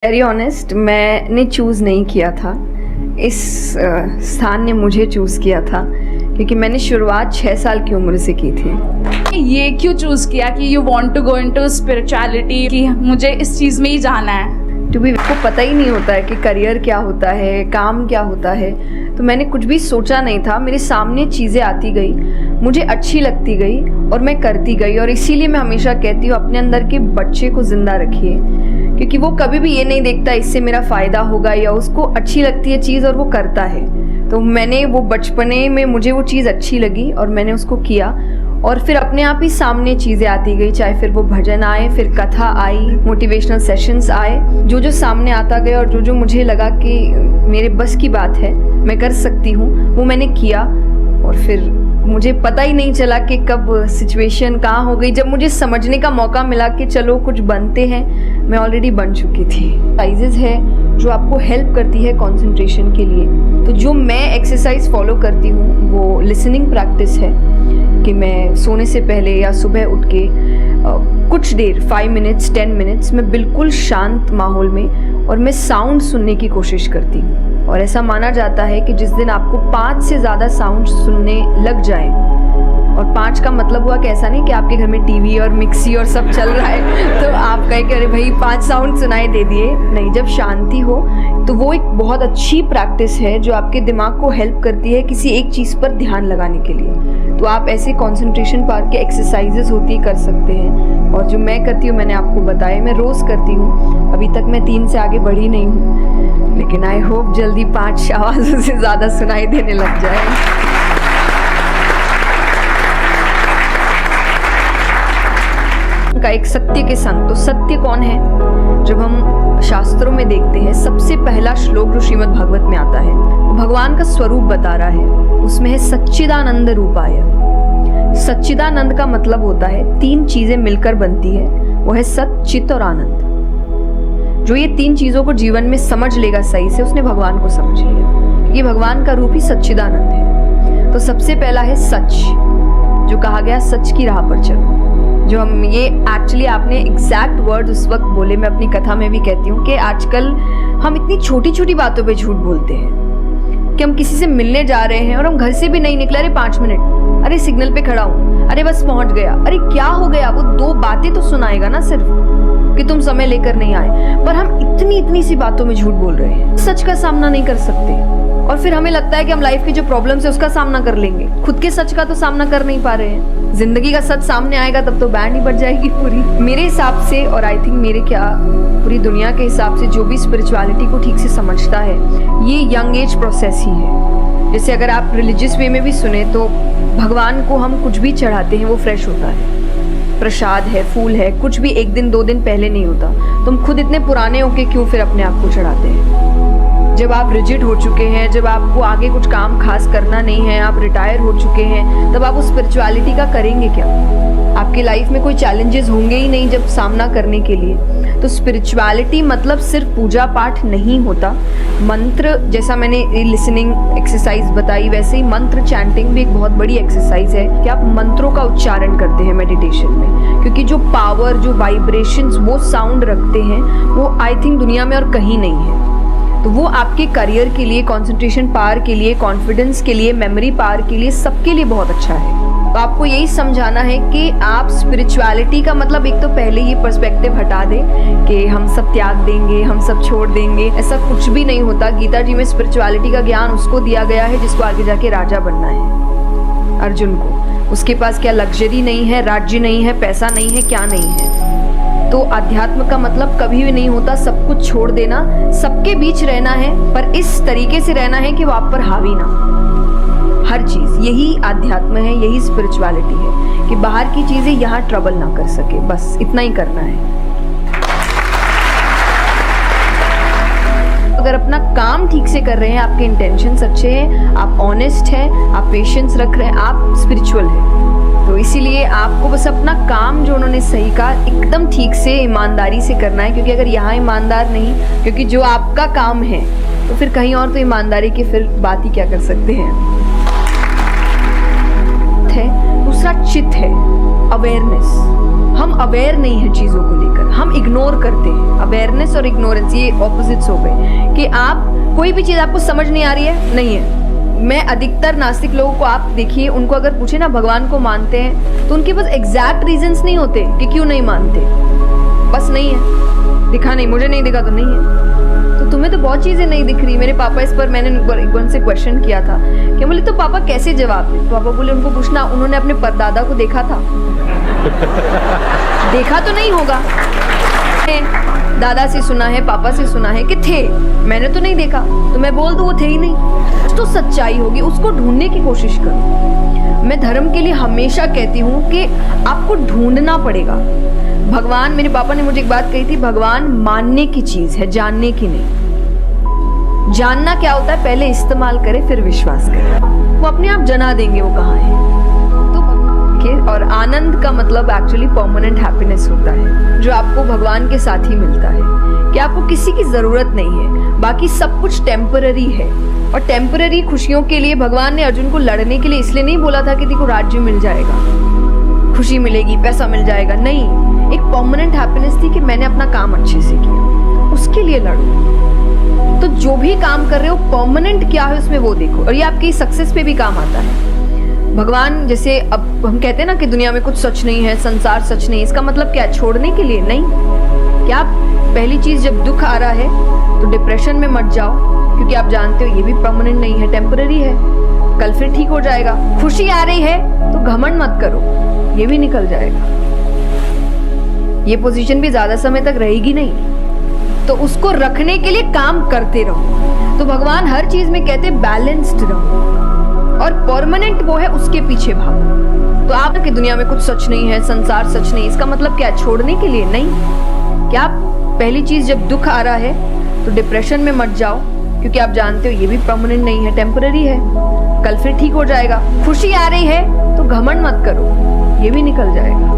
Very honest, मैंने choose नहीं किया था, इस स्थान ने मुझे चूज़ किया था क्योंकि मैंने शुरुआत 6 साल की उम्र से की थी। ये क्यों चूज़ किया कि you want to go into spirituality, कि मुझे इस चीज़ में ही जाना है? टू बी को पता ही नहीं होता है कि करियर क्या होता है, काम क्या होता है, तो मैंने कुछ भी सोचा नहीं था। मेरे सामने चीज़ें आती गई, मुझे अच्छी लगती गई और मैं करती गई। और इसीलिए मैं हमेशा कहती हूँ अपने अंदर के बच्चे को ज़िंदा रखिए, क्योंकि वो कभी भी ये नहीं देखता इससे मेरा फ़ायदा होगा, या उसको अच्छी लगती है चीज़ और वो करता है। तो मैंने वो बचपने में मुझे वो चीज़ अच्छी लगी और मैंने उसको किया, और फिर अपने आप ही सामने चीज़ें आती गई, चाहे फिर वो भजन आए, फिर कथा आई, मोटिवेशनल सेशंस आए, जो जो सामने आता गया और जो जो मुझे लगा कि मेरे बस की बात है, मैं कर सकती हूँ, वो मैंने किया। और फिर मुझे पता ही नहीं चला कि कब सिचुएशन कहाँ हो गई। जब मुझे समझने का मौका मिला कि चलो कुछ बनते हैं, मैं ऑलरेडी बन चुकी थी। एक्सरसाइजेज है जो आपको हेल्प करती है कंसंट्रेशन के लिए। तो जो मैं एक्सरसाइज फॉलो करती हूँ वो लिसनिंग प्रैक्टिस है, कि मैं सोने से पहले या सुबह उठ के कुछ देर 5 मिनट्स 10 मिनट्स मैं बिल्कुल शांत माहौल में और मैं साउंड सुनने की कोशिश करती हूँ। और ऐसा माना जाता है कि जिस दिन आपको 5 से ज़्यादा साउंड सुनने लग जाए, और 5 का मतलब हुआ कि ऐसा नहीं कि आपके घर में टीवी और मिक्सी और सब चल रहा है तो आप कहे कि अरे भाई 5 साउंड सुनाई दे दिए, नहीं। जब शांति हो तो वो एक बहुत अच्छी प्रैक्टिस है जो आपके दिमाग को हेल्प करती है किसी एक चीज़ पर ध्यान लगाने के लिए। तो आप ऐसे कंसंट्रेशन पार्क के एक्सरसाइजेज होती कर सकते हैं, और जो मैं करती हूँ मैंने आपको बताया, मैं रोज़ करती हूँ। अभी तक मैं 3 से आगे बढ़ी नहीं हूँ, लेकिन आई होप जल्दी 5 आवाज़ों से ज़्यादा सुनाई देने लग जाए। का एक सत्य के संग, तो सत्य कौन है? जब हम शास्त्रों में देखते हैं, सबसे पहला श्लोक जो श्रीमद् भागवत में आता है वो भगवान का स्वरूप बता रहा है। उसमें है सच्चिदानंद रूपाय। सच्चिदानंद का मतलब होता है 3 चीजें मिलकर बनती है, वो है सत, चित और आनंद। जो ये 3 चीजों को जीवन में समझ लेगा सही से, उसने भगवान को समझ लिया। ये भगवान का रूप ही सच्चिदानंद है। तो सबसे पहला है सच, जो कहा गया सच की राह पर चलो। जो हम ये एक्चुअली आपने एग्जैक्ट वर्ड उस वक्त बोले, मैं अपनी कथा में भी कहती हूँ कि आजकल हम इतनी छोटी छोटी बातों पे झूठ बोलते हैं कि हम किसी से मिलने जा रहे हैं और हम घर से भी नहीं निकले, अरे 5 मिनट, अरे सिग्नल पे खड़ा हूँ, अरे बस पहुंच गया, अरे क्या हो गया, वो 2 बातें तो सुनाएगा ना सिर्फ कि तुम समय लेकर नहीं आए। पर हम इतनी सी बातों में झूठ बोल रहे हैं, सच का सामना नहीं कर सकते। और फिर हमें लगता है कि हम लाइफ की जो प्रॉब्लम्स है उसका सामना कर लेंगे, खुद के सच का तो सामना कर नहीं पा रहे हैं। जिंदगी का सच सामने आएगा तब तो बैंड ही बज जाएगी पूरी, मेरे हिसाब से। और आई थिंक मेरे क्या पूरी दुनिया के हिसाब से जो भी स्पिरिचुअलिटी को ठीक से समझता है, ये यंग एज प्रोसेस ही है। जैसे अगर आप रिलीजियस वे में भी सुने तो भगवान को हम कुछ भी चढ़ाते हैं वो फ्रेश होता है। प्रसाद है, फूल है, कुछ भी 1 दिन 2 दिन पहले नहीं होता। तुम खुद इतने पुराने होके क्यों फिर अपने आप को चढ़ाते हैं? जब आप रिजिड हो चुके हैं, जब आपको आगे कुछ काम खास करना नहीं है, आप रिटायर हो चुके हैं, तब आप उस स्पिरिचुअलिटी का करेंगे क्या? आपकी लाइफ में कोई चैलेंजेस होंगे ही नहीं जब सामना करने के लिए। तो स्पिरिचुअलिटी मतलब सिर्फ पूजा पाठ नहीं होता। मंत्र, जैसा मैंने लिसनिंग एक्सरसाइज बताई, वैसे ही मंत्र चैंटिंग भी एक बहुत बड़ी एक्सरसाइज है कि आप मंत्रों का उच्चारण करते हैं मेडिटेशन में, क्योंकि जो पावर, जो वाइब्रेशंस वो साउंड रखते हैं, वो आई थिंक दुनिया में और कहीं नहीं है। तो वो आपके करियर के लिए, कंसंट्रेशन पावर के लिए, कॉन्फिडेंस के लिए, मेमोरी पावर के लिए, सबके लिए बहुत अच्छा है। तो आपको यही समझाना है कि आप स्पिरिचुअलिटी का मतलब, एक तो पहले ये पर्सपेक्टिव हटा दें कि हम सब त्याग देंगे, हम सब छोड़ देंगे। ऐसा कुछ भी नहीं होता। गीता जी में स्पिरिचुअलिटी का ज्ञान उसको दिया गया है जिसको आगे जाके राजा बनना है, अर्जुन को। उसके पास क्या लग्जरी नहीं है, राज्य नहीं है, पैसा नहीं है, क्या नहीं है। तो अध्यात्म का मतलब कभी भी नहीं होता सब कुछ छोड़ देना, सबके बीच रहना है, पर इस तरीके से रहना है कि वो आप पर हावी ना हो। हर चीज, यही अध्यात्म है, यही स्पिरिचुअलिटी है कि बाहर की चीजें यहाँ ट्रबल ना कर सके, बस इतना ही करना है। अगर अपना काम ठीक से कर रहे हैं, आपके इंटेंशंस अच्छे हैं, आप ऑनेस्ट हैं, आप पेशेंस रख रहे हैं, आप स्पिरिचुअल हैं। तो इसीलिए आपको बस अपना काम, जो उन्होंने सही कहा, एकदम ठीक से ईमानदारी से करना है। क्योंकि अगर यहाँ ईमानदार नहीं, क्योंकि जो आपका काम है, तो फिर कहीं और तो ईमानदारी की फिर बात ही क्या कर सकते हैं। दूसरा चित है, अवेयरनेस। हम अवेयर नहीं है चीजों को लेकर, हम इग्नोर करते हैं। अवेयरनेस और इग्नोरेंस ये ऑपोजिट्स हो गए कि आप कोई भी चीज आपको समझ नहीं आ रही है, नहीं है। मैं अधिकतर नास्तिक लोगों को आप देखिए, उनको अगर पूछे ना भगवान को मानते हैं तो उनके पास एग्जैक्ट रीजंस नहीं होते कि क्यों नहीं मानते, बस नहीं है, दिखा नहीं, मुझे नहीं दिखा तो नहीं है। तो तुम्हें तो बहुत चीजें नहीं दिख रही। मेरे पापा इस पर मैंने एक बार से क्वेश्चन किया था कि बोले तो पापा कैसे जवाब दे। पापा बोले उनको पूछना उन्होंने अपने परदादा को देखा था। देखा तो नहीं होगा, दादा से सुना है, पापा से सुना है कि थे, मैंने तो नहीं देखा, तो मैं बोल दूं वो थे ही नहीं। तो सच्चाई होगी, उसको ढूंढने की कोशिश करो। मैं धर्म के लिए हमेशा कहती हूँ कि आपको ढूंढना पड़ेगा। भगवान, मेरे पापा ने मुझे एक बात कही थी, भगवान मानने की चीज है, जानने की नहीं। जानना क्या होता है, पहले इस्तेमाल करे फिर विश्वास करे, वो अपने आप जना देंगे वो कहाँ है। और आनंद का मतलब एक्चुअली परमानेंट हैप्पीनेस होता है, जो आपको भगवान के साथ ही मिलता है, कि आपको किसी की जरूरत नहीं है, बाकी सब कुछ टेम्पररी है। और टेम्पररी खुशियों के लिए भगवान ने अर्जुन को लड़ने के लिए इसलिए नहीं बोला था कि देखो राज्य मिल जाएगा, खुशी मिलेगी, पैसा मिल जाएगा, नहीं। एक परमानेंट हैप्पीनेस थी कि मैंने अपना काम अच्छे से किया, उसके लिए लड़ो। तो जो भी काम कर रहे हो परमानेंट क्या है उसमें वो देखो, और ये आपकी सक्सेस पे भी काम आता है। भगवान जैसे अब हम कहते हैं ना कि दुनिया में कुछ सच नहीं है, संसार सच नहीं, इसका मतलब क्या, छोड़ने के लिए नहीं। क्या पहली चीज, जब दुख आ रहा है तो डिप्रेशन में मत जाओ, क्योंकि आप जानते हो ये भी परमानेंट नहीं है, टेम्पररी है, कल फिर ठीक हो जाएगा। खुशी आ रही है तो घमंड मत करो, ये भी निकल जाएगा, ये पोजीशन भी ज्यादा समय तक रहेगी नहीं, तो उसको रखने के लिए काम करते रहो। तो भगवान हर चीज में कहते बैलेंस्ड रहो, और परमानेंट वो है उसके पीछे भागो। तो आप कि दुनिया में कुछ सच नहीं है, संसार सच नहीं, इसका मतलब क्या, छोड़ने के लिए नहीं। क्या पहली चीज, जब दुख आ रहा है तो डिप्रेशन में मत जाओ, क्योंकि आप जानते हो ये भी परमानेंट नहीं है, टेम्पररी है, कल फिर ठीक हो जाएगा। खुशी आ रही है तो घमंड मत करो, ये भी निकल जाएगा,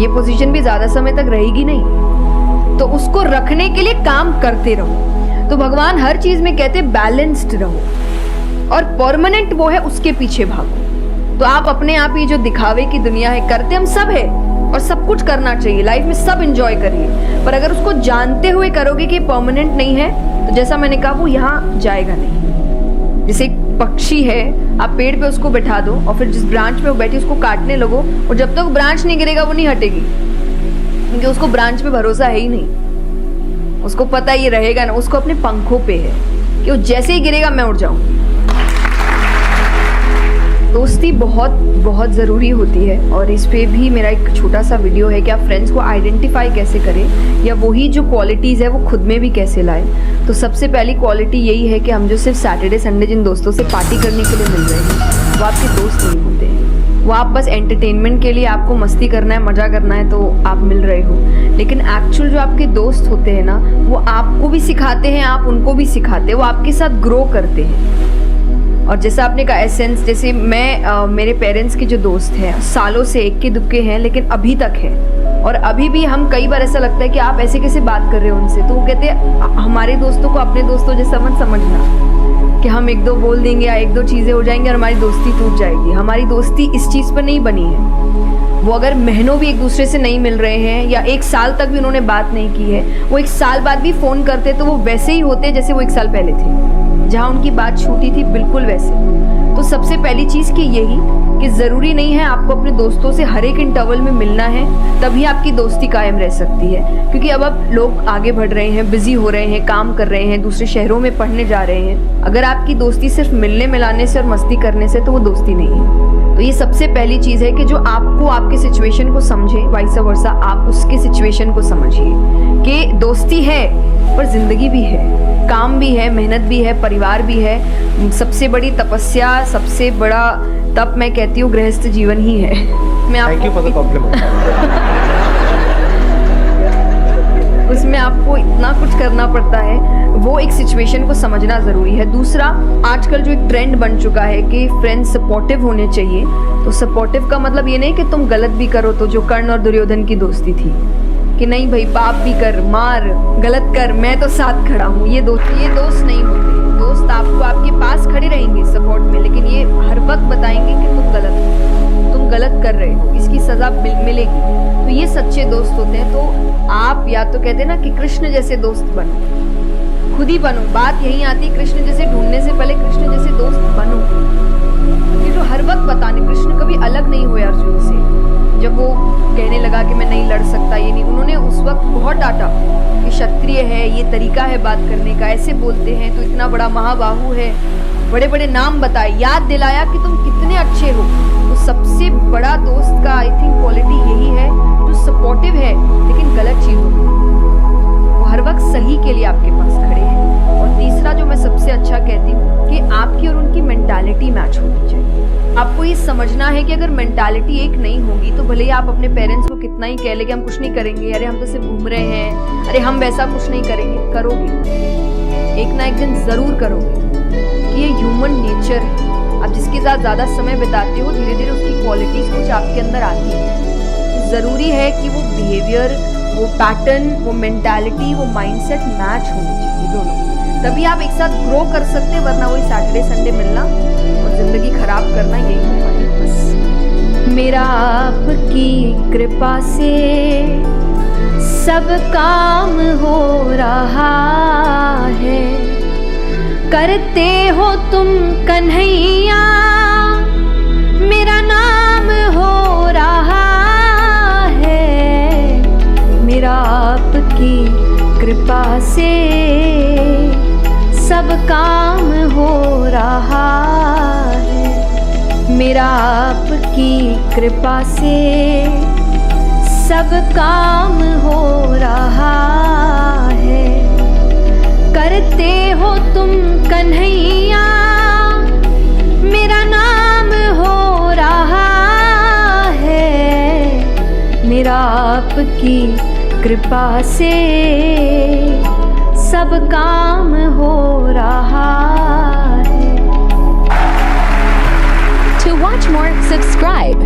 ये पोजीशन भी ज्यादा समय तक रहेगी नहीं, तो उसको रखने के लिए काम करते रहो। तो भगवान हर चीज में कहते बैलेंस्ड रहो, और परमानेंट वो है उसके पीछे भागो। तो आप अपने आप ही जो दिखावे की दुनिया है, करते हम सब है, और सब कुछ करना चाहिए लाइफ में, सब एंजॉय करिए, पर अगर उसको जानते हुए करोगे कि परमानेंट नहीं है, तो जैसा मैंने कहा वो यहाँ जाएगा नहीं। जैसे एक पक्षी है, आप पेड़ पे उसको बैठा दो और फिर जिस ब्रांच पे वो बैठी उसको काटने लगो, और जब तक ब्रांच नहीं गिरेगा वो नहीं हटेगी, क्योंकि उसको ब्रांच पे भरोसा है ही नहीं। उसको पता ये रहेगा ना, उसको अपने पंखों पे है कि वो जैसे ही गिरेगा मैं उड़ जाऊंगी। दोस्ती बहुत बहुत ज़रूरी होती है, और इस पे भी मेरा एक छोटा सा वीडियो है कि आप फ्रेंड्स को आइडेंटिफाई कैसे करें, या वही जो क्वालिटीज़ है वो खुद में भी कैसे लाएं। तो सबसे पहली क्वालिटी यही है कि हम जो सिर्फ सैटरडे संडे जिन दोस्तों से पार्टी करने के लिए मिल रहे हैं वो आपके दोस्त नहीं होते हैं, वो आप बस एंटरटेनमेंट के लिए, आपको मस्ती करना है, मज़ा करना है तो आप मिल रहे हो। लेकिन एक्चुअल जो आपके दोस्त होते हैं ना, वो आपको भी सिखाते हैं, आप उनको भी सिखाते हैं, वो आपके साथ ग्रो करते हैं। और जैसा आपने कहा एसेंस, जैसे मैं मेरे पेरेंट्स के जो दोस्त हैं सालों से इक्के दुक्के हैं, लेकिन अभी तक है, और अभी भी हम कई बार ऐसा लगता है कि आप ऐसे कैसे बात कर रहे हो उनसे, तो वो कहते हैं हमारे दोस्तों को अपने दोस्तों जैसा मत समझना कि हम एक दो बोल देंगे या एक दो चीज़ें हो जाएंगी और हमारी दोस्ती टूट जाएगी। हमारी दोस्ती इस चीज़ पर नहीं बनी है। वो अगर महीनों भी एक दूसरे से नहीं मिल रहे हैं या एक साल तक भी उन्होंने बात नहीं की है, वो एक साल बाद भी फ़ोन करते तो वो वैसे ही होते जैसे वो एक साल पहले थे, जहाँ उनकी बात छूटी थी बिल्कुल वैसे। तो सबसे पहली चीज़ कि यही कि ज़रूरी नहीं है आपको अपने दोस्तों से हर एक इंटरवल में मिलना है तभी आपकी दोस्ती कायम रह सकती है, क्योंकि अब लोग आगे बढ़ रहे हैं, बिजी हो रहे हैं, काम कर रहे हैं, दूसरे शहरों में पढ़ने जा रहे हैं। अगर आपकी दोस्ती सिर्फ मिलने मिलाने से और मस्ती करने से, तो वो दोस्ती नहीं है। तो ये सबसे पहली चीज़ है कि जो आपको आपके सिचुएशन को समझे, वाइस वर्सा आप उसके सिचुएशन को समझिए कि दोस्ती है पर जिंदगी भी है, काम भी है, मेहनत भी है, परिवार भी है। सबसे बड़ी तपस्या, सबसे बड़ा तप मैं कहती हूँ गृहस्थ जीवन ही है। मैं आपको उसमें आपको इतना कुछ करना पड़ता है, वो एक सिचुएशन को समझना ज़रूरी है। दूसरा, आजकल जो एक ट्रेंड बन चुका है कि फ्रेंड्स सपोर्टिव होने चाहिए, तो सपोर्टिव का मतलब ये नहीं कि तुम गलत भी करो, तो जो कर्ण और दुर्योधन की दोस्ती थी कि नहीं भाई पाप भी कर, मार, गलत कर, मैं तो साथ खड़ा हूँ, ये दोस्त नहीं होते। दोस्त आपको आपके पास खड़े रहेंगे सपोर्ट में, लेकिन ये हर वक्त बताएंगे कि तुम गलत हो, तुम तुम गलत कर रहे हो, इसकी सजा मिलेगी। तो ये सच्चे दोस्त होते हैं। तो आप या तो कहते हैं ना कि कृष्ण जैसे दोस्त बनो, खुद ही बनो। बात यही आती है, कृष्ण जैसे ढूंढने से पहले कृष्ण जैसे दोस्त बनो। ये जो हर वक्त बताने, कृष्ण कभी अलग नहीं हुए अर्जुन से। जब वो कहने लगा कि मैं नहीं लड़ सकता, ये नहीं, उन्होंने उस वक्त बहुत डांटा कि क्षत्रिय है, ये तरीका है बात करने का, ऐसे बोलते हैं तो इतना बड़ा महाबाहु है, बड़े बड़े नाम बताए, याद दिलाया कि तुम कितने अच्छे हो। तो सबसे बड़ा दोस्त का आई थिंक क्वालिटी यही है, जो सपोर्टिव है लेकिन गलत चीजों में वो हर वक्त सही के लिए आपके पास खड़े हैं। और तीसरा जो मैं सबसे अच्छा कहती हूँ कि आपकी और उनकी मेंटालिटी मैच होनी चाहिए। आपको ये समझना है कि अगर मेंटालिटी एक नहीं होगी तो भले ही आप अपने पेरेंट्स को कितना ही कह ले कि हम कुछ नहीं करेंगे, अरे हम तो सिर्फ घूम रहे हैं, अरे हम वैसा कुछ नहीं करेंगे, करोगे एक ना एक दिन जरूर करोगे। कि ये ह्यूमन नेचर है। आप जिसके साथ ज्यादा समय बिताते हो, धीरे धीरे उसकी क्वालिटीज कुछ आपके अंदर आती है। जरूरी है कि वो बिहेवियर, वो पैटर्न, वो मेंटालिटी, वो माइंडसेट मैच होनी चाहिए दोनों। तभी आप एक साथ ग्रो कर सकते हैं, वरना वही सैटरडे संडे मिलना और जिंदगी खराब करना, यही हो पाएगा बस। मेरा आपकी कृपा से सब काम हो रहा है, करते हो तुम कन्हैया, मेरा नाम हो रहा है। मेरा आपकी कृपा से सब काम हो रहा है, मेरा आपकी कृपा से सब काम हो रहा है, करते हो तुम कन्हैया, मेरा नाम हो रहा है। मेरा आपकी कृपा से सब काम हो रहा है। To watch more, subscribe